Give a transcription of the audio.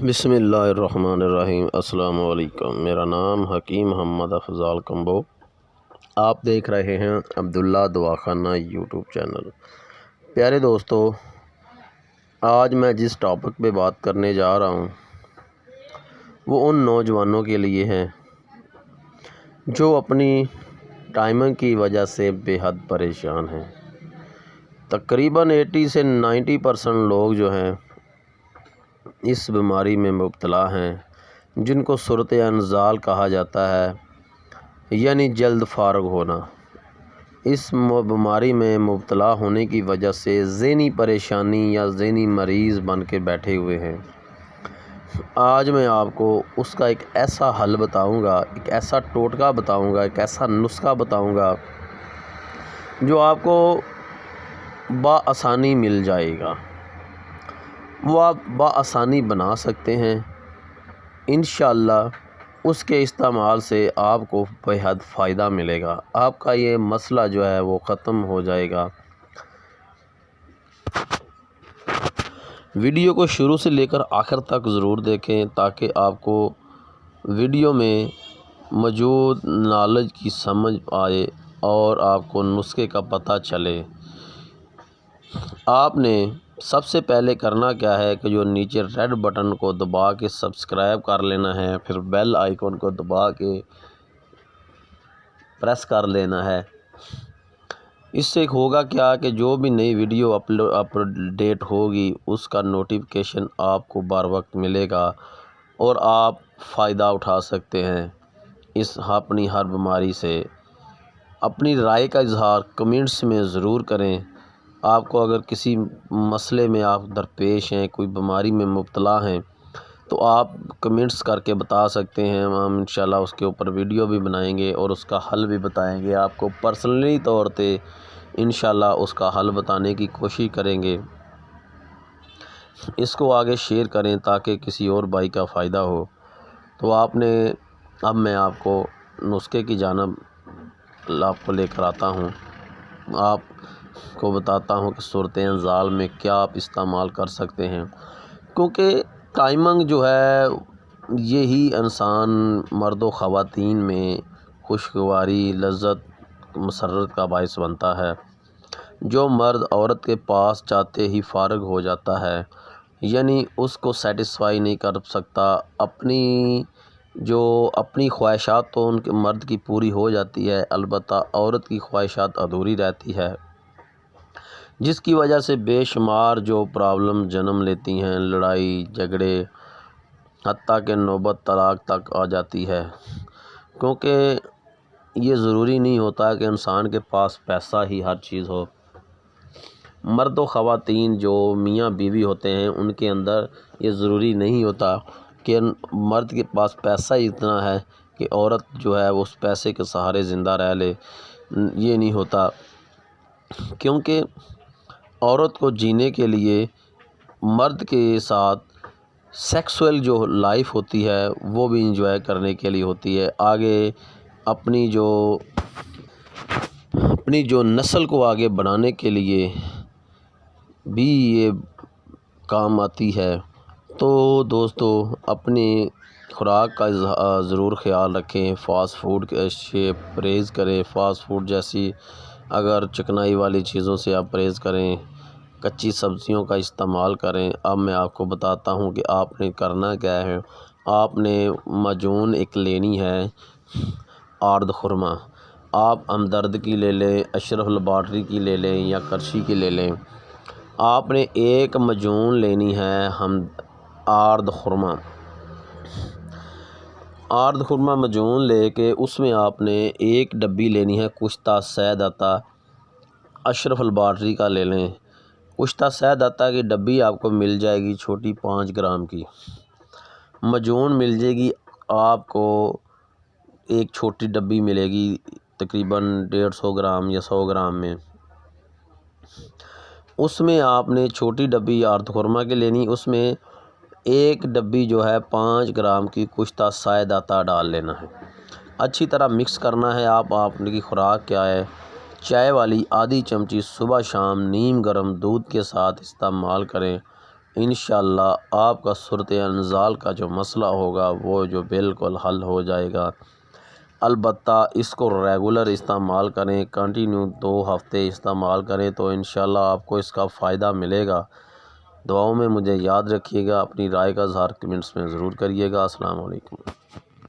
بسم اللہ الرحمن الرحیم۔ السلام علیکم، میرا نام حکیم محمد افضال کمبو۔ آپ دیکھ رہے ہیں عبداللہ دواخانہ یوٹیوب چینل۔ پیارے دوستو، آج میں جس ٹاپک پہ بات کرنے جا رہا ہوں وہ ان نوجوانوں کے لیے ہے جو اپنی ٹائمنگ کی وجہ سے بے حد پریشان ہیں۔ تقریباً 80 سے 90% لوگ جو ہیں اس بیماری میں مبتلا ہیں، جن کو صورت انزال کہا جاتا ہے، یعنی جلد فارغ ہونا۔ اس بیماری میں مبتلا ہونے کی وجہ سے ذہنی پریشانی یا ذہنی مریض بن کے بیٹھے ہوئے ہیں۔ آج میں آپ کو اس کا ایک ایسا حل بتاؤں گا، ایک ایسا ٹوٹکا بتاؤں گا، ایک ایسا نسخہ بتاؤں گا جو آپ کو بآسانی مل جائے گا، وہ آپ بآسانی بنا سکتے ہیں۔ انشاءاللہ اس کے استعمال سے آپ کو بے حد فائدہ ملے گا، آپ کا یہ مسئلہ جو ہے وہ ختم ہو جائے گا۔ ویڈیو کو شروع سے لے کر آخر تک ضرور دیکھیں تاکہ آپ کو ویڈیو میں موجود نالج کی سمجھ آئے اور آپ کو نسخے کا پتہ چلے۔ آپ نے سب سے پہلے کرنا کیا ہے کہ جو نیچے ریڈ بٹن کو دبا کے سبسکرائب کر لینا ہے، پھر بیل آئیکن کو دبا کے پریس کر لینا ہے۔ اس سے ہوگا کیا کہ جو بھی نئی ویڈیو اپڈیٹ ہوگی اس کا نوٹیفیکیشن آپ کو بر وقت ملے گا اور آپ فائدہ اٹھا سکتے ہیں اس اپنی ہر بیماری سے۔ اپنی رائے کا اظہار کمنٹس میں ضرور کریں۔ آپ کو اگر کسی مسئلے میں آپ درپیش ہیں، کوئی بیماری میں مبتلا ہیں، تو آپ کمنٹس کر کے بتا سکتے ہیں۔ ہم انشاءاللہ اس کے اوپر ویڈیو بھی بنائیں گے اور اس کا حل بھی بتائیں گے، آپ کو پرسنلی طور پہ انشاءاللہ اس کا حل بتانے کی کوشش کریں گے۔ اس کو آگے شیئر کریں تاکہ کسی اور بھائی کا فائدہ ہو۔ تو اب میں آپ کو نسخے کی جانب آپ کو لے کر آتا ہوں، آپ کو بتاتا ہوں کہ صورت انزال میں کیا آپ استعمال کر سکتے ہیں، کیونکہ ٹائمنگ جو ہے یہی انسان مرد و خواتین میں خوشگواری، لذت، مسرت کا باعث بنتا ہے۔ جو مرد عورت کے پاس چاہتے ہی فارغ ہو جاتا ہے، یعنی اس کو سیٹسفائی نہیں کر سکتا، اپنی خواہشات تو ان کے مرد کی پوری ہو جاتی ہے، البتہ عورت کی خواہشات ادھوری رہتی ہے، جس کی وجہ سے بے شمار جو پرابلم جنم لیتی ہیں، لڑائی جھگڑے، حتیٰ کہ نوبت طلاق تک آ جاتی ہے۔ کیونکہ یہ ضروری نہیں ہوتا کہ انسان کے پاس پیسہ ہی ہر چیز ہو۔ مرد و خواتین جو میاں بیوی ہوتے ہیں ان کے اندر یہ ضروری نہیں ہوتا کہ مرد کے پاس پیسہ ہی اتنا ہے کہ عورت جو ہے وہ اس پیسے کے سہارے زندہ رہ لے، یہ نہیں ہوتا۔ کیونکہ عورت کو جینے کے لیے مرد کے ساتھ سیکسول جو لائف ہوتی ہے وہ بھی انجوائے کرنے کے لیے ہوتی ہے، آگے اپنی جو نسل کو آگے بڑھانے کے لیے بھی یہ کام آتی ہے۔ تو دوستو، اپنی خوراک کا ضرور خیال رکھیں، فاسٹ فوڈ سے پرہیز کریں، فاسٹ فوڈ جیسی اگر چکنائی والی چیزوں سے آپ پرہیز کریں، کچی سبزیوں کا استعمال کریں۔ اب میں آپ کو بتاتا ہوں کہ آپ نے کرنا کیا ہے۔ آپ نے معجون ایک لینی ہے، آرد خرما۔ آپ ہمدرد کی لے لیں، اشرف لیبارٹری کی لے لیں یا کرشی کی لے لیں۔ آپ نے ایک معجون لینی ہے آرد خرما۔ آرد خرما معجون لے کے اس میں آپ نے ایک ڈبی لینی ہے کشتہ سید آتا، اشرف لیبارٹری کا لے لیں۔ کشتہ سید آتا کی ڈبی آپ کو مل جائے گی چھوٹی 5 گرام کی۔ معجون مل جائے گی آپ کو ایک چھوٹی ڈبی ملے گی تقریباً 150 گرام یا 100 گرام میں۔ اس میں آپ نے چھوٹی ڈبی آرد خرما کے لینی، اس میں ایک ڈبی جو ہے 5 گرام کی کشتہ سید آتا ڈال لینا ہے۔ اچھی طرح مکس کرنا ہے۔ آپ کی خوراک کیا ہے؟ چائے والی آدھی چمچی صبح شام نیم گرم دودھ کے ساتھ استعمال کریں۔ انشاءاللہ آپ کا صورت انزال کا جو مسئلہ ہوگا وہ جو بالکل حل ہو جائے گا۔ البتہ اس کو ریگولر استعمال کریں، کنٹینیو 2 ہفتے استعمال کریں تو انشاءاللہ آپ کو اس کا فائدہ ملے گا۔ دعاؤں میں مجھے یاد رکھیے گا، اپنی رائے کا اظہار کمنٹس میں ضرور کریے گا۔ السلام علیکم۔